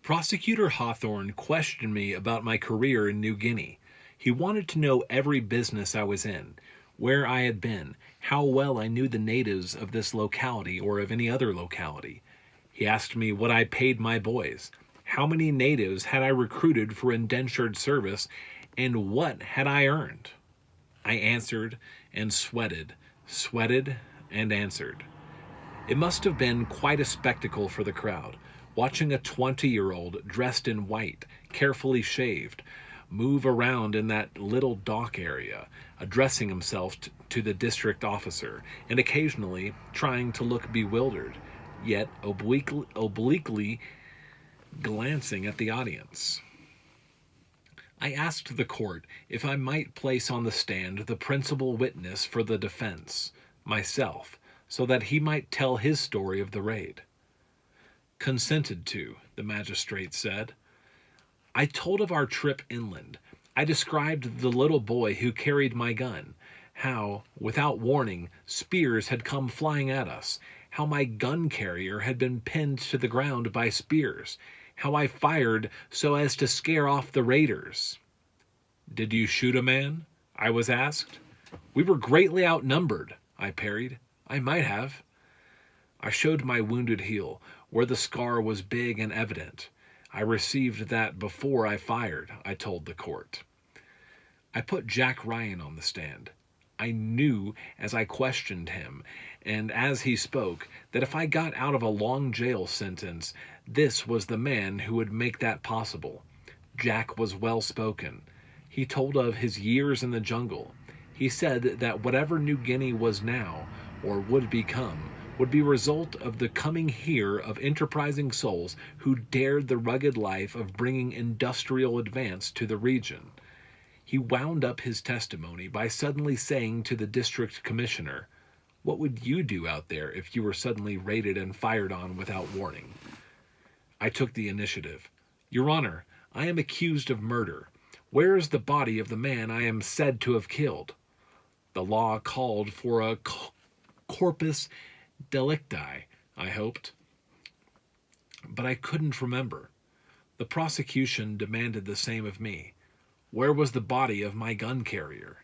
Prosecutor Hawthorne questioned me about my career in New Guinea. He wanted to know every business I was in, where I had been, how well I knew the natives of this locality or of any other locality. He asked me what I paid my boys, how many natives had I recruited for indentured service, and what had I earned. I answered and sweated and answered. It must have been quite a spectacle for the crowd, watching a 20-year-old dressed in white, carefully shaved, move around in that little dock area, addressing himself to the district officer, and occasionally trying to look bewildered, yet obliquely glancing at the audience. I asked the court if I might place on the stand the principal witness for the defense, myself, so that he might tell his story of the raid. Consented to, the magistrate said. I told of our trip inland. I described the little boy who carried my gun, how, without warning, spears had come flying at us, how my gun carrier had been pinned to the ground by spears, how I fired so as to scare off the raiders. Did you shoot a man? I was asked. We were greatly outnumbered, I parried. I might have. I showed my wounded heel, where the scar was big and evident. I received that before I fired, I told the court. I put Jack Ryan on the stand. I knew as I questioned him, and as he spoke, that if I got out of a long jail sentence, this was the man who would make that possible. Jack was well spoken. He told of his years in the jungle. He said that whatever New Guinea was now, or would become, would be a result of the coming here of enterprising souls who dared the rugged life of bringing industrial advance to the region. He wound up his testimony by suddenly saying to the district commissioner, "What would you do out there if you were suddenly raided and fired on without warning?" I took the initiative. Your Honor, I am accused of murder. Where is the body of the man I am said to have killed? The law called for a corpus delicti, I hoped. But I couldn't remember. The prosecution demanded the same of me. Where was the body of my gun carrier?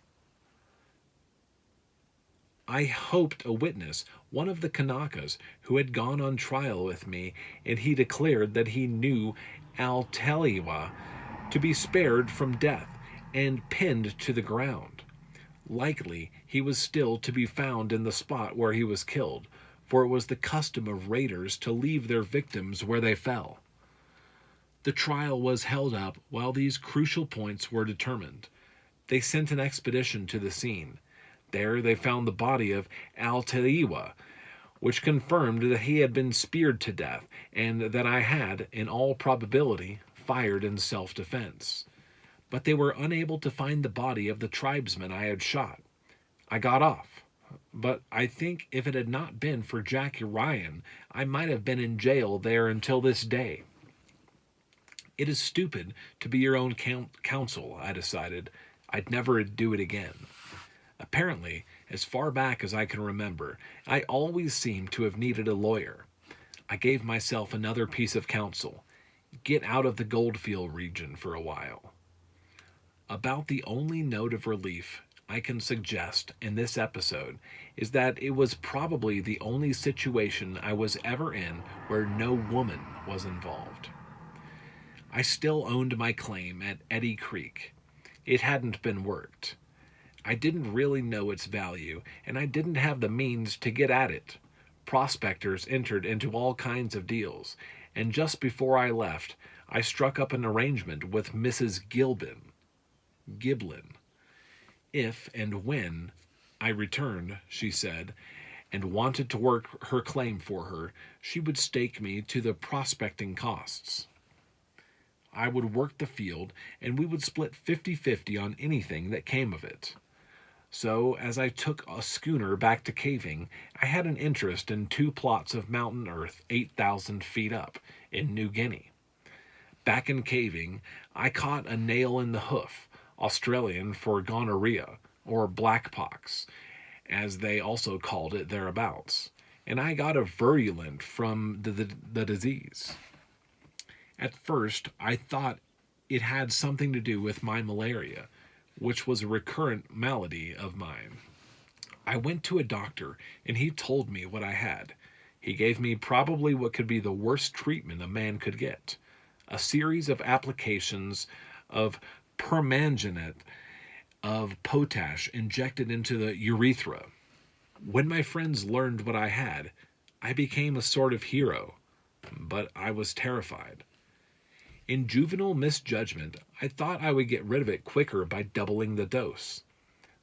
I hoped a witness, one of the Kanakas, who had gone on trial with me, and he declared that he knew Alteliwa to be spared from death and pinned to the ground. Likely he was still to be found in the spot where he was killed, for it was the custom of raiders to leave their victims where they fell. The trial was held up while these crucial points were determined. They sent an expedition to the scene. There they found the body of Alteliwa, which confirmed that he had been speared to death and that I had, in all probability, fired in self-defense. But they were unable to find the body of the tribesman I had shot. I got off, but I think if it had not been for Jack Ryan, I might have been in jail there until this day. It is stupid to be your own counsel, I decided. I'd never do it again. Apparently, as far back as I can remember, I always seemed to have needed a lawyer. I gave myself another piece of counsel. Get out of the Goldfield region for a while. About the only note of relief I can suggest in this episode is that it was probably the only situation I was ever in where no woman was involved. I still owned my claim at Eddy Creek. It hadn't been worked. I didn't really know its value, and I didn't have the means to get at it. Prospectors entered into all kinds of deals, and just before I left, I struck up an arrangement with Mrs. Giblin. If and when I returned, she said, and wanted to work her claim for her, she would stake me to the prospecting costs. I would work the field, and we would split 50-50 on anything that came of it. So, as I took a schooner back to caving, I had an interest in 2 plots of mountain earth 8,000 feet up in New Guinea. Back in caving, I caught a nail in the hoof, Australian for gonorrhea, or blackpox, as they also called it thereabouts, and I got a virulent from the disease. At first, I thought it had something to do with my malaria, which was a recurrent malady of mine. I went to a doctor and he told me what I had. He gave me probably what could be the worst treatment a man could get, a series of applications of permanganate of potash injected into the urethra. When my friends learned what I had, I became a sort of hero, but I was terrified. In juvenile misjudgment, I thought I would get rid of it quicker by doubling the dose.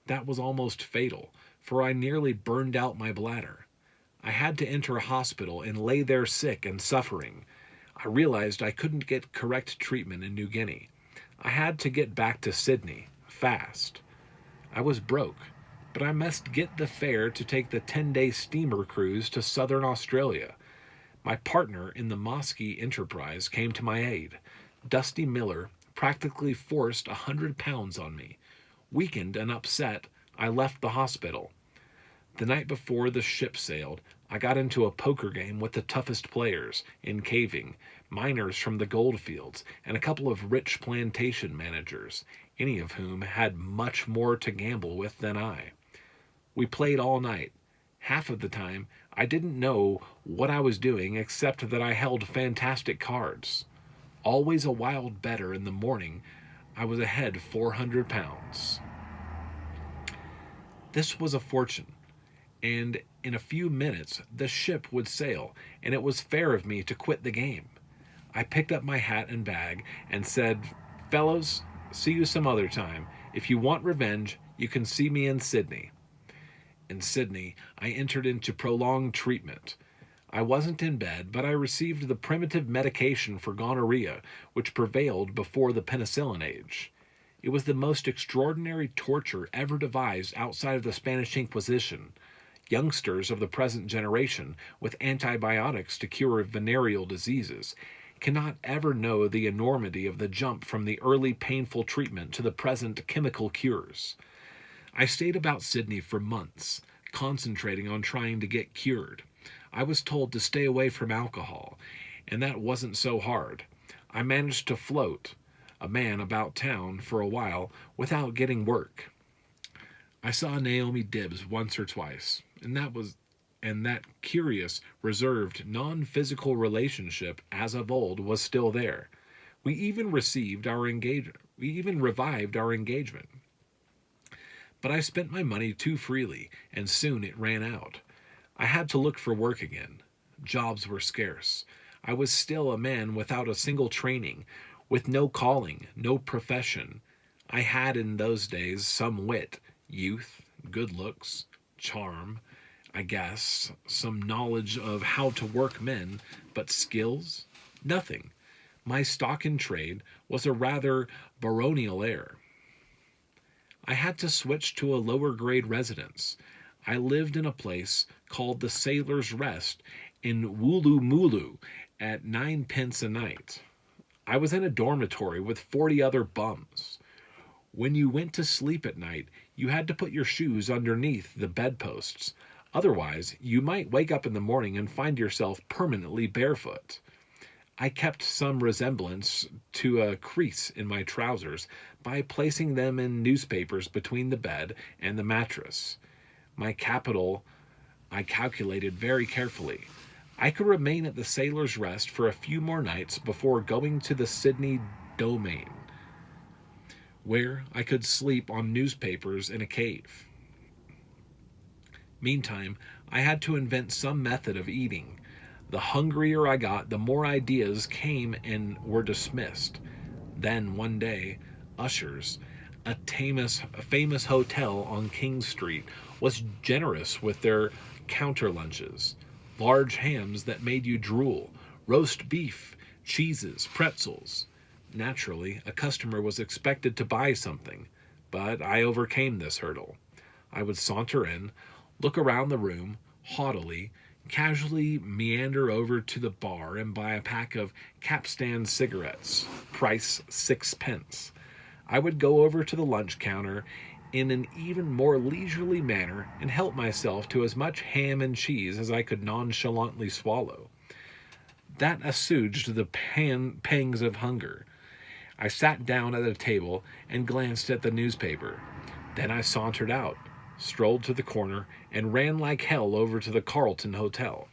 That was almost fatal, for I nearly burned out my bladder. I had to enter a hospital and lay there sick and suffering. I realized I couldn't get correct treatment in New Guinea. I had to get back to Sydney, fast. I was broke, but I must get the fare to take the 10-day steamer cruise to southern Australia. My partner in the Mosque enterprise came to my aid. Dusty Miller practically forced 100 pounds on me. Weakened and upset, I left the hospital. The night before the ship sailed, I got into a poker game with the toughest players in caving, miners from the goldfields, and a couple of rich plantation managers, any of whom had much more to gamble with than I. We played all night. Half of the time, I didn't know what I was doing except that I held fantastic cards. Always a wild better in the morning, I was ahead 400 pounds. This was a fortune, and in a few minutes the ship would sail, and it was fair of me to quit the game. I picked up my hat and bag and said, "Fellows, see you some other time. If you want revenge, you can see me in Sydney." In Sydney, I entered into prolonged treatment. I wasn't in bed, but I received the primitive medication for gonorrhea, which prevailed before the penicillin age. It was the most extraordinary torture ever devised outside of the Spanish Inquisition. Youngsters of the present generation, with antibiotics to cure venereal diseases, cannot ever know the enormity of the jump from the early painful treatment to the present chemical cures. I stayed about Sydney for months, concentrating on trying to get cured. I was told to stay away from alcohol, and that wasn't so hard. I managed to float, a man about town, for a while without getting work. I saw Naomi Dibbs once or twice, and that curious, reserved, non-physical relationship as of old was still there. We even revived our engagement. But I spent my money too freely, and soon it ran out. I had to look for work again. Jobs were scarce. I was still a man without a single training, with no calling, no profession. I had in those days some wit, youth, good looks, charm, I guess, some knowledge of how to work men, but skills? Nothing. My stock in trade was a rather baronial air. I had to switch to a lower grade residence. I lived in a place called the Sailor's Rest in Woolloomulu at 9 pence a night. I was in a dormitory with 40 other bums. When you went to sleep at night, you had to put your shoes underneath the bedposts. Otherwise, you might wake up in the morning and find yourself permanently barefoot. I kept some resemblance to a crease in my trousers by placing them in newspapers between the bed and the mattress. My capital I calculated very carefully. I could remain at the Sailor's Rest for a few more nights before going to the Sydney Domain, where I could sleep on newspapers in a cave. Meantime, I had to invent some method of eating. The hungrier I got, the more ideas came and were dismissed. Then, one day, Usher's, a famous hotel on King Street, was generous with their counter lunches. Large hams that made you drool, roast beef, cheeses, pretzels. Naturally, a customer was expected to buy something, but I overcame this hurdle. I would saunter in, look around the room, haughtily, casually meander over to the bar and buy a pack of Capstan cigarettes, price 6 pence. I would go over to the lunch counter in an even more leisurely manner and help myself to as much ham and cheese as I could nonchalantly swallow. That assuaged the pangs of hunger. I sat down at a table and glanced at the newspaper. Then I sauntered out, strolled to the corner, and ran like hell over to the Carlton Hotel.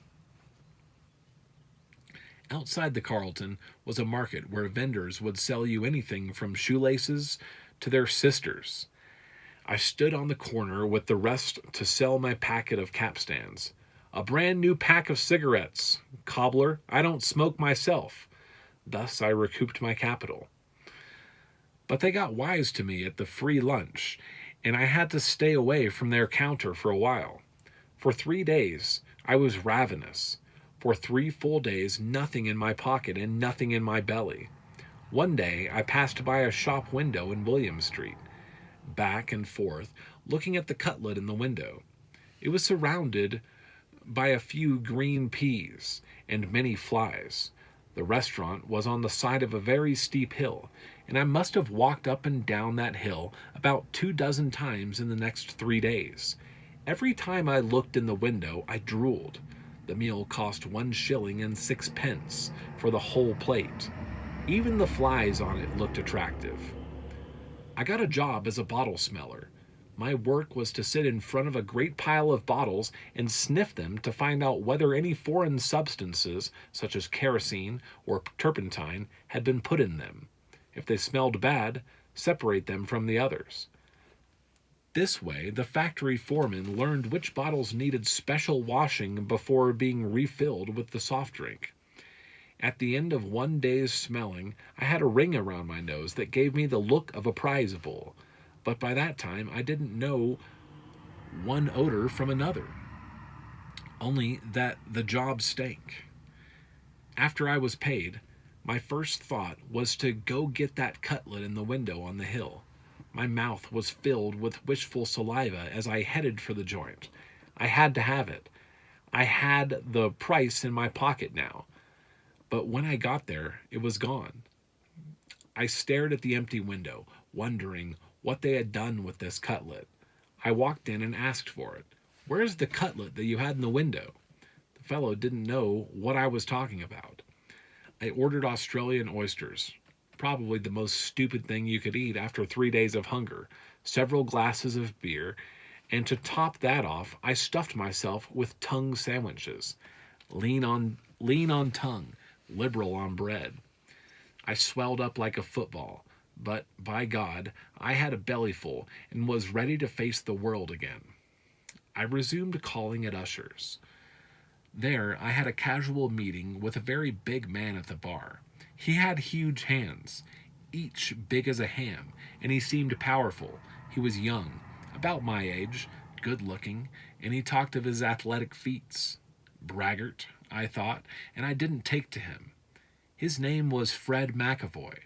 Outside the Carlton was a market where vendors would sell you anything from shoelaces to their sisters. I stood on the corner with the rest to sell my packet of capstans. A brand new pack of cigarettes. Cobbler, I don't smoke myself. Thus I recouped my capital. But they got wise to me at the free lunch, and I had to stay away from their counter for a while. For 3 days, I was ravenous. For 3 full days, nothing in my pocket and nothing in my belly. One day, I passed by a shop window in William Street, back and forth, looking at the cutlet in the window. It was surrounded by a few green peas and many flies. The restaurant was on the side of a very steep hill, and I must have walked up and down that hill about 24 times in the next 3 days. Every time I looked in the window, I drooled. The meal cost 1 shilling and 6 pence for the whole plate. Even the flies on it looked attractive. I got a job as a bottle smeller. My work was to sit in front of a great pile of bottles and sniff them to find out whether any foreign substances, such as kerosene or turpentine, had been put in them. If they smelled bad, separate them from the others. This way, the factory foreman learned which bottles needed special washing before being refilled with the soft drink. At the end of 1 day's smelling, I had a ring around my nose that gave me the look of a prize bull, but by that time I didn't know one odor from another, only that the job stank. After I was paid, my first thought was to go get that cutlet in the window on the hill. My mouth was filled with wishful saliva as I headed for the joint. I had to have it. I had the price in my pocket now. But when I got there, it was gone. I stared at the empty window, wondering what they had done with this cutlet. I walked in and asked for it. "Where's the cutlet that you had in the window?" The fellow didn't know what I was talking about. I ordered Australian oysters, probably the most stupid thing you could eat after 3 days of hunger, several glasses of beer, and to top that off, I stuffed myself with tongue sandwiches. Lean on tongue, liberal on bread. I swelled up like a football, but by God, I had a bellyful and was ready to face the world again. I resumed calling at Usher's. There, I had a casual meeting with a very big man at the bar. He had huge hands, each big as a ham, and he seemed powerful. He was young, about my age, good-looking, and he talked of his athletic feats. Braggart, I thought, and I didn't take to him. His name was Fred McAvoy.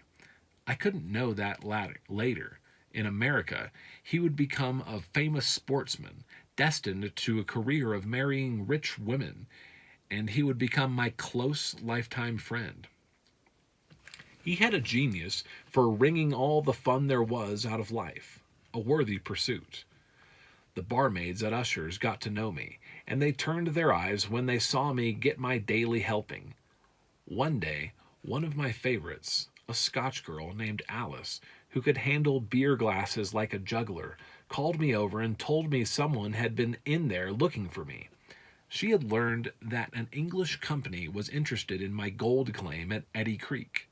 I couldn't know that later. In America, he would become a famous sportsman, destined to a career of marrying rich women, and he would become my close lifetime friend. He had a genius for wringing all the fun there was out of life, a worthy pursuit. The barmaids at Usher's got to know me, and they turned their eyes when they saw me get my daily helping. One day, one of my favorites, a Scotch girl named Alice, who could handle beer glasses like a juggler, called me over and told me someone had been in there looking for me. She had learned that an English company was interested in my gold claim at Eddy Creek.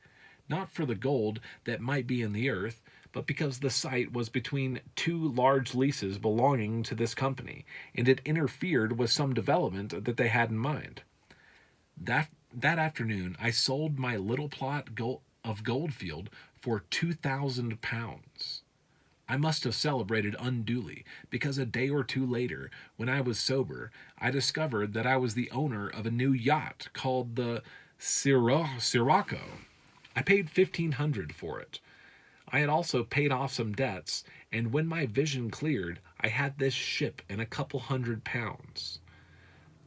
Not for the gold that might be in the earth, but because the site was between 2 large leases belonging to this company, and it interfered with some development that they had in mind. That afternoon, I sold my little plot of Goldfield for £2,000. I must have celebrated unduly, because a day or two later, when I was sober, I discovered that I was the owner of a new yacht called the Sirocco. I paid $1,500 for it. I had also paid off some debts, and when my vision cleared, I had this ship and a couple £100.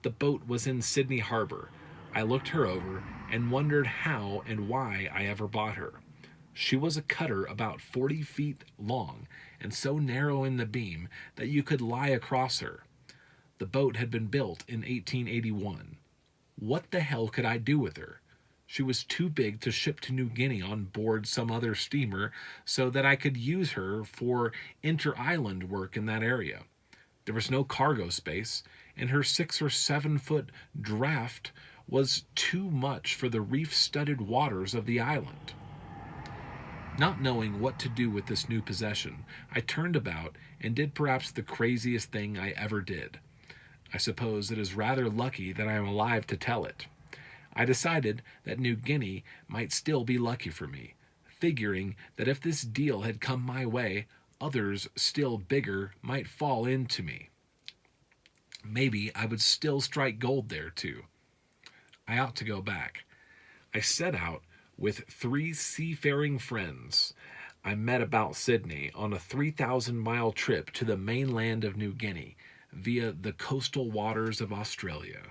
The boat was in Sydney Harbor. I looked her over and wondered how and why I ever bought her. She was a cutter about 40 feet long and so narrow in the beam that you could lie across her. The boat had been built in 1881. What the hell could I do with her? She was too big to ship to New Guinea on board some other steamer so that I could use her for inter island work in that area. There was no cargo space, and her 6 or 7 foot draft was too much for the reef studded waters of the island. Not knowing what to do with this new possession, I turned about and did perhaps the craziest thing I ever did. I suppose it is rather lucky that I am alive to tell it. I decided that New Guinea might still be lucky for me, figuring that if this deal had come my way, others still bigger might fall into me. Maybe I would still strike gold there too. I ought to go back. I set out with 3 seafaring friends I met about Sydney on a 3,000-mile trip to the mainland of New Guinea via the coastal waters of Australia.